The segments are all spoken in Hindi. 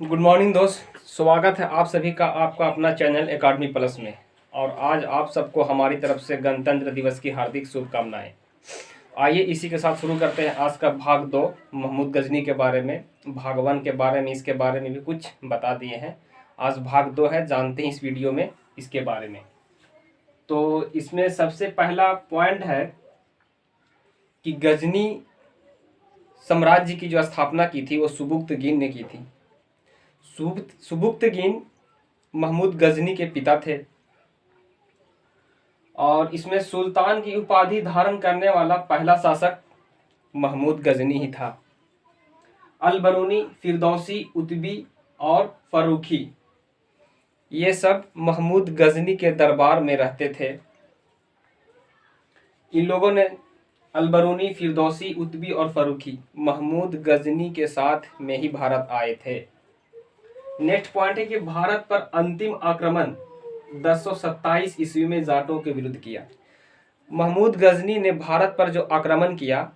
गुड मॉर्निंग दोस्त, स्वागत है आप सभी का आपका अपना चैनल एकेडमी प्लस में। और आज आप सबको हमारी तरफ से गणतंत्र दिवस की हार्दिक शुभकामनाएं। आइए इसी के साथ शुरू करते हैं आज का भाग 2 महमूद गजनी के बारे में। भाग 1 के बारे में, इसके बारे में भी कुछ बता दिए हैं। आज भाग 2 है, जानते हैं इस वीडियो में इसके बारे में। तो इसमें सबसे पहला पॉइंट है कि गजनी साम्राज्य की जो स्थापना की थी वो सुबुक्तगीन ने की थी। सुबुक्तगीन महमूद गजनी के पिता थे और इसमें सुल्तान की उपाधि धारण करने वाला पहला शासक महमूद गजनी ही था। अल-बरूनी, फिरदौसी, उतबी और फरूखी ये सब महमूद गजनी के दरबार में रहते थे। इन लोगों ने अल-बरूनी, फिरदौसी, उतबी और फरूखी महमूद गजनी के साथ में ही भारत आए थे। नेक्स्ट पॉइंट है कि भारत पर अंतिम आक्रमण 1027 ईस्वी में जाटों के विरुद्ध किया। महमूद गजनी ने भारत पर जो आक्रमण किया,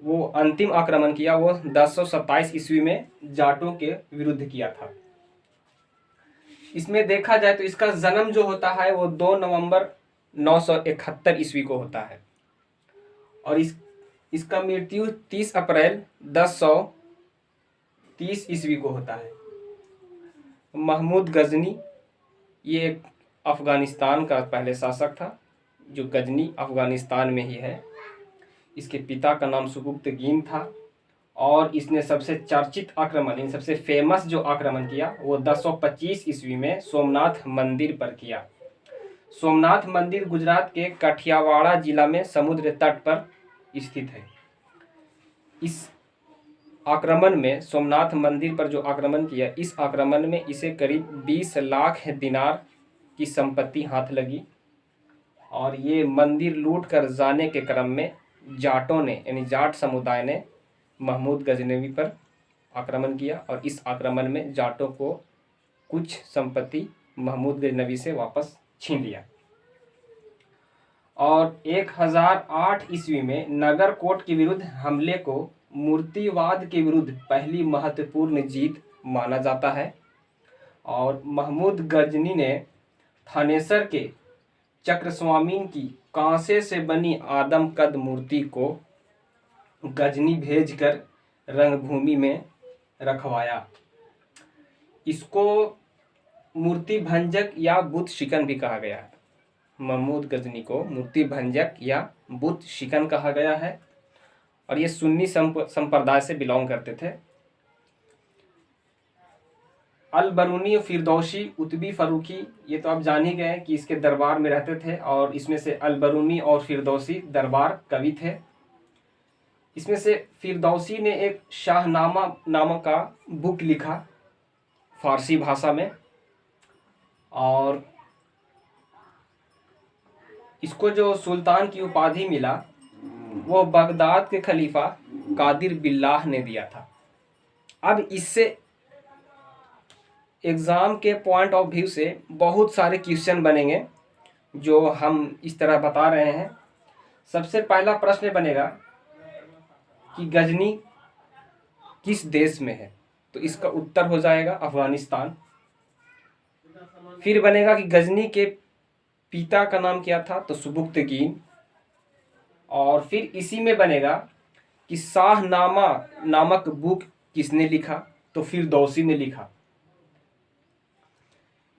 वो अंतिम आक्रमण किया, वो 1027 ईस्वी में जाटों के विरुद्ध किया था। इसमें देखा जाए तो इसका जन्म जो होता है वो 2 नवंबर 971 ईस्वी को होता है और इसका मृत्यु 30 अप्रैल 1030 ईस्वी को होता है। महमूद गजनी ये एक अफ़गानिस्तान का पहले शासक था, जो गजनी अफ़गानिस्तान में ही है। इसके पिता का नाम सुबुक्तगीन था और इसने सबसे चर्चित आक्रमण, सबसे फेमस जो आक्रमण किया वो 1025 ईस्वी में सोमनाथ मंदिर पर किया। सोमनाथ मंदिर गुजरात के काठियावाड़ जिला में समुद्र तट पर स्थित है। इस आक्रमण में, सोमनाथ मंदिर पर जो आक्रमण किया, इस आक्रमण में इसे करीब 20 लाख दिनार की संपत्ति हाथ लगी और ये मंदिर लूट कर जाने के क्रम में जाटों ने, यानी जाट समुदाय ने महमूद गजनवी पर आक्रमण किया और इस आक्रमण में जाटों को कुछ संपत्ति महमूद गजनवी से वापस छीन लिया। और 1008 ईस्वी में नगरकोट के विरुद्ध हमले को मूर्तिवाद के विरुद्ध पहली महत्वपूर्ण जीत माना जाता है और महमूद गजनी ने थानेसर के चक्रस्वामीन की कांसे से बनी आदमकद मूर्ति को गजनी भेजकर रंगभूमि में रखवाया। इसको मूर्ति भंजक या बुत शिकन भी कहा गया है। महमूद गजनी को मूर्ति भंजक या बुत शिकन कहा गया है और ये सुन्नी संप्रदाय से बिलोंग करते थे। अल-बरूनी, फिरदौसी, उतबी, फरूखी ये तो आप जान ही गए कि इसके दरबार में रहते थे और इसमें से अल-बरूनी और फिरदौसी दरबार कवि थे। इसमें से फिरदौसी ने एक शाहनामा नामक का बुक लिखा फारसी भाषा में और इसको जो सुल्तान की उपाधि मिला वो बगदाद के खलीफा कादिर बिल्लाह ने दिया था। अब इससे एग्ज़ाम के पॉइंट ऑफ व्यू से बहुत सारे क्वेश्चन बनेंगे जो हम इस तरह बता रहे हैं। सबसे पहला प्रश्न बनेगा कि गजनी किस देश में है, तो इसका उत्तर हो जाएगा अफ़गानिस्तान। फिर बनेगा कि गजनी के पिता का नाम क्या था, तो सुबुक्तगीन। और फिर इसी में बनेगा कि शाहनामा नामक बुक किसने लिखा, तो फिरदौसी ने लिखा।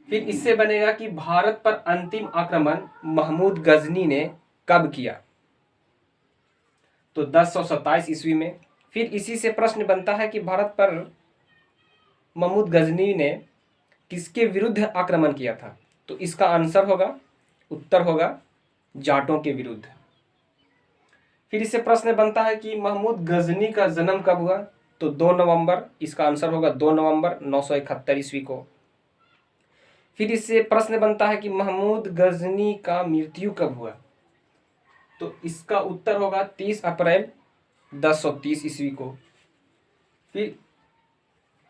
फिर इससे बनेगा कि भारत पर अंतिम आक्रमण महमूद गजनी ने कब किया, तो 1027 ईस्वी में। फिर इसी से प्रश्न बनता है कि भारत पर महमूद गजनी ने किसके विरुद्ध आक्रमण किया था, तो इसका आंसर होगा, उत्तर होगा जाटों के विरुद्ध। फिर इससे प्रश्न बनता है कि महमूद गजनी का जन्म कब हुआ, तो 2 नवंबर, इसका आंसर होगा 2 नवंबर 971 ईस्वी को। फिर इससे प्रश्न बनता है कि महमूद गजनी का मृत्यु कब हुआ, तो इसका उत्तर होगा 30 अप्रैल 1030 ईस्वी को। फिर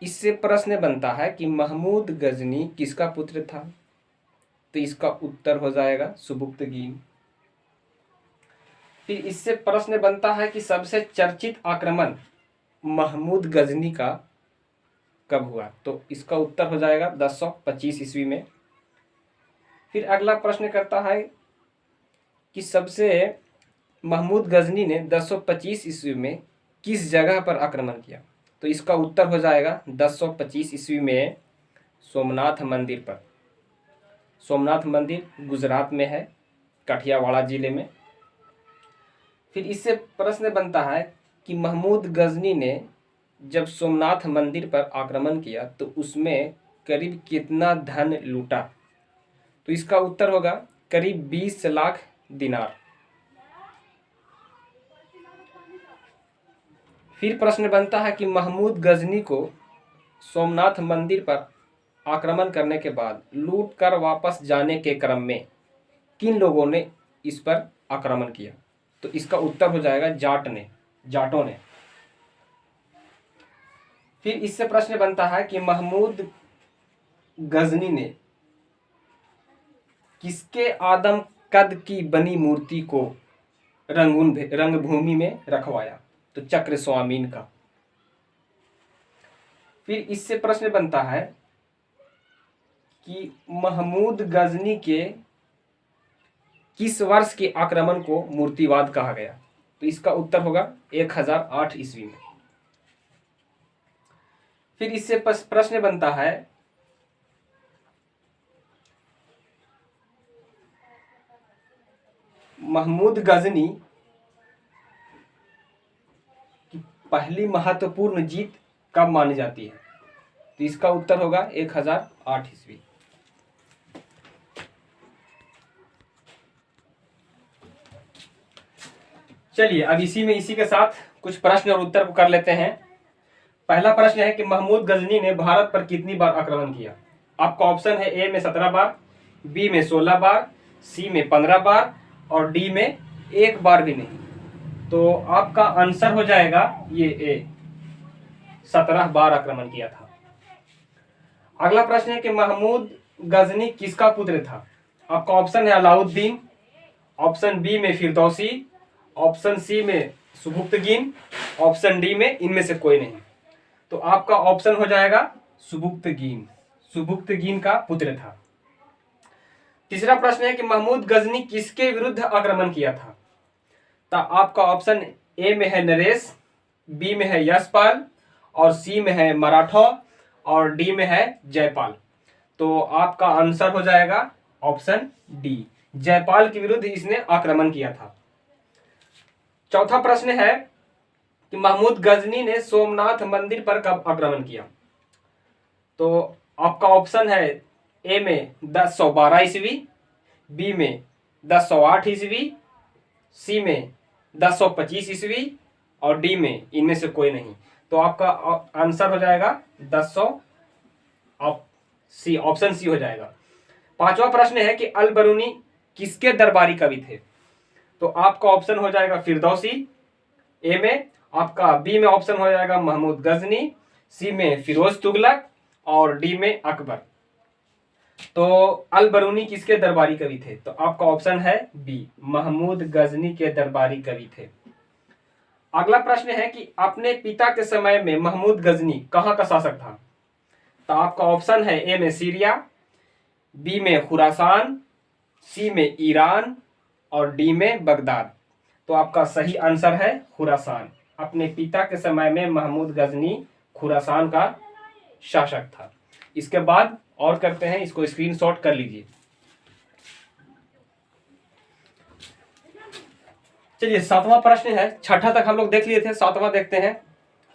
इससे प्रश्न बनता है कि महमूद गजनी किसका पुत्र था, तो इसका उत्तर हो जाएगा सुबुक्तगीन। फिर इससे प्रश्न बनता है कि सबसे चर्चित आक्रमण महमूद गजनी का कब हुआ? तो इसका उत्तर हो जाएगा 1025 ईस्वी में। फिर अगला प्रश्न करता है कि सबसे महमूद गजनी ने 1025 ईस्वी में किस जगह पर आक्रमण किया? तो इसका उत्तर हो जाएगा 1025 ईस्वी में सोमनाथ मंदिर पर। सोमनाथ मंदिर गुजरात में है, काठियावाड़ जिले में। फिर इससे प्रश्न बनता है कि महमूद गजनी ने जब सोमनाथ मंदिर पर आक्रमण किया तो उसमें करीब कितना धन लूटा? तो इसका उत्तर होगा करीब 20 लाख दिनार। फिर प्रश्न बनता है कि महमूद गजनी को सोमनाथ मंदिर पर आक्रमण करने के बाद लूट कर वापस जाने के क्रम में किन लोगों ने इस पर आक्रमण किया? तो इसका उत्तर हो जाएगा जाटों ने। फिर इससे प्रश्न बनता है कि महमूद गजनी ने किसके आदम कद की बनी मूर्ति को रंगभूमि में रखवाया? तो चक्र स्वामीन का। फिर इससे प्रश्न बनता है कि महमूद गजनी के किस वर्ष के आक्रमण को मूर्तिवाद कहा गया? तो इसका उत्तर होगा 1008 ईस्वी में। फिर इससे प्रश्न बनता है महमूद गजनी की पहली महत्वपूर्ण जीत कब मानी जाती है? तो इसका उत्तर होगा 1008 ईस्वी। चलिए अब इसी के साथ कुछ प्रश्न और उत्तर को कर लेते हैं। पहला प्रश्न है कि महमूद गजनी ने भारत पर कितनी बार आक्रमण किया? आपका ऑप्शन है ए में 17 बार, बी में 16 बार, सी में 15 बार और डी में 1 बार भी नहीं। तो आपका आंसर हो जाएगा ये ए, 17 बार आक्रमण किया था। अगला प्रश्न है कि महमूद गजनी किसका पुत्र था? आपका ऑप्शन है अलाउद्दीन, ऑप्शन बी में फिरदौसी, ऑप्शन सी में सुबुक्तगीन, ऑप्शन डी में इनमें से कोई नहीं। तो आपका ऑप्शन हो जाएगा सुबुक्तगीन का पुत्र था। तीसरा प्रश्न है कि महमूद गजनी किसके विरुद्ध आक्रमण किया था? तो आपका ऑप्शन ए में है नरेश, बी में है यशपाल और सी में है मराठा और डी में है जयपाल। तो आपका आंसर हो जाएगा ऑप्शन डी, जयपाल के विरुद्ध इसने आक्रमण किया था। चौथा प्रश्न है कि महमूद गजनी ने सोमनाथ मंदिर पर कब आक्रमण किया? तो आपका ऑप्शन है ए में 1012 ईस्वी, बी में 1008 ईस्वी, सी में 1025 ईस्वी और डी में इनमें से कोई नहीं। तो आपका आंसर हो जाएगा 1000 सी, ऑप्शन सी हो जाएगा। पांचवा प्रश्न है कि अल बरूनी किसके दरबारी कवि थे? तो आपका ऑप्शन हो जाएगा फिरदौसी ए में, आपका बी में ऑप्शन हो जाएगा महमूद गजनी, सी में फिरोज तुगलक और डी में अकबर। तो अल बरूनी किसके दरबारी कवि थे? तो आपका ऑप्शन है बी, महमूद गजनी के दरबारी कवि थे। अगला प्रश्न है कि अपने पिता के समय में महमूद गजनी कहाँ का शासक था? तो आपका ऑप्शन है ए में सीरिया, बी में खुरासान, सी में ईरान और डी में बगदाद। तो आपका सही आंसर है खुरासान। अपने पिता के समय में महमूद गजनी खुरासान का शासक था। इसके बाद और करते हैं, इसको स्क्रीनशॉट कर लीजिए। चलिए सातवां प्रश्न है, छठा तक हम लोग देख लिए थे, सातवां देखते हैं।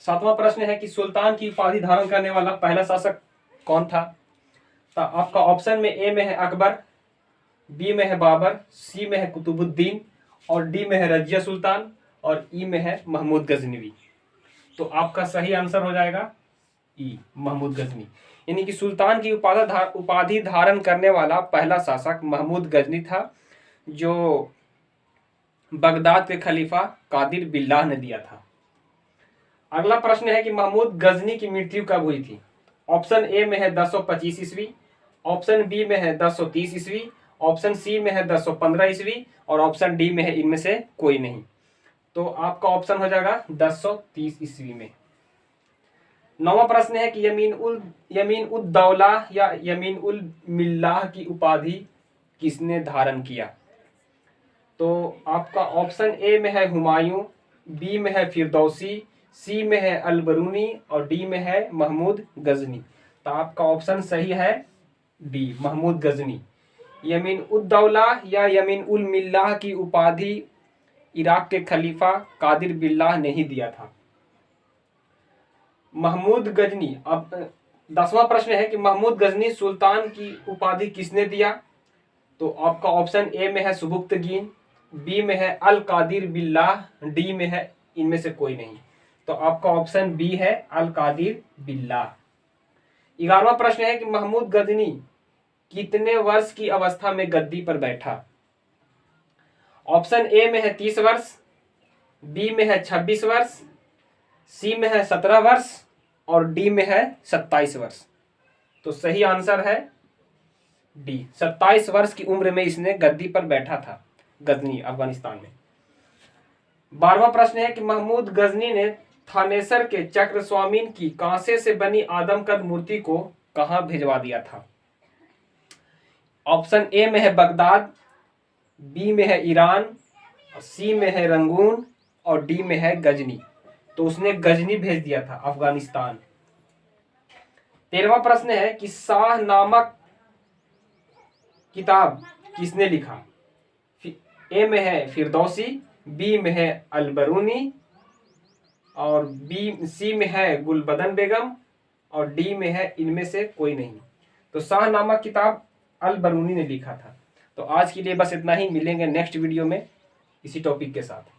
सातवां प्रश्न है कि सुल्तान की उपाधि धारण करने वाला पहला शासक कौन था? तो आपका ऑप्शन में ए में है अकबर, बी में है बाबर, सी में है कुतुबुद्दीन और डी में है रजिया सुल्तान और ई में है महमूद गजनवी। तो आपका सही आंसर हो जाएगा ई, महमूद गजनी। यानी कि सुल्तान की उपाधि धारण करने वाला पहला शासक महमूद गजनी था, जो बगदाद के खलीफा कादिर बिल्लाह ने दिया था। अगला प्रश्न है कि महमूद गजनी की मृत्यु कब हुई थी? ऑप्शन ए में है 1025 ईस्वी, ऑप्शन बी में है 1030 ईस्वी, ऑप्शन सी में है 1015 ईस्वी और ऑप्शन डी में है इनमें से कोई नहीं। तो आपका ऑप्शन हो जाएगा 1030 ईस्वी में। 9वां प्रश्न है कि यमीन उद दौला या यमीन उल मिल्लाह की उपाधि किसने धारण किया? तो आपका ऑप्शन ए में है हुमायूं, बी में है फिरदौसी, सी में है अलबरूनी और डी में है महमूद गजनी। तो आपका ऑप्शन सही है डी, महमूद गजनी। यमीन उद दौला या यमीन उल मिल्लाह की उपाधि इराक के खलीफा कादिर बिल्लाह ने ही दिया था। महमूद गजनी, अब 10वां प्रश्न है कि महमूद गजनी सुल्तान की उपाधि किसने दिया? तो आपका ऑप्शन ए में है सुबुक्तगीन, बी में है अल कादिर बिल्लाह, डी में है इनमें से कोई नहीं। तो आपका ऑप्शन बी है अल कादिर बिल्लाह। 11वां प्रश्न है कि महमूद गजनी कितने वर्ष की अवस्था में गद्दी पर बैठा? ऑप्शन ए में है 30 वर्ष, बी में है 26 वर्ष, सी में है 17 वर्ष और डी में है 27 वर्ष। तो सही आंसर है डी, 27 वर्ष की उम्र में इसने गद्दी पर बैठा था गजनी अफगानिस्तान में। 12वां प्रश्न है कि महमूद गजनी ने थानेसर के चक्र स्वामीन की कांसे से बनी आदमकद मूर्ति को कहां भिजवा दिया था? ऑप्शन ए में है बगदाद, बी में है ईरान, सी में है रंगून और डी में है गजनी। तो उसने गजनी भेज दिया था अफगानिस्तान। 13वां प्रश्न है कि शाह नामक किताब किसने लिखा? ए में है फिरदौसी, बी में है अलबरूनी और सी में है गुलबदन बेगम और डी में है इनमें से कोई नहीं। तो शाह नामक किताब अलबरूनी ने लिखा था। तो आज के लिए बस इतना ही, मिलेंगे नेक्स्ट वीडियो में इसी टॉपिक के साथ।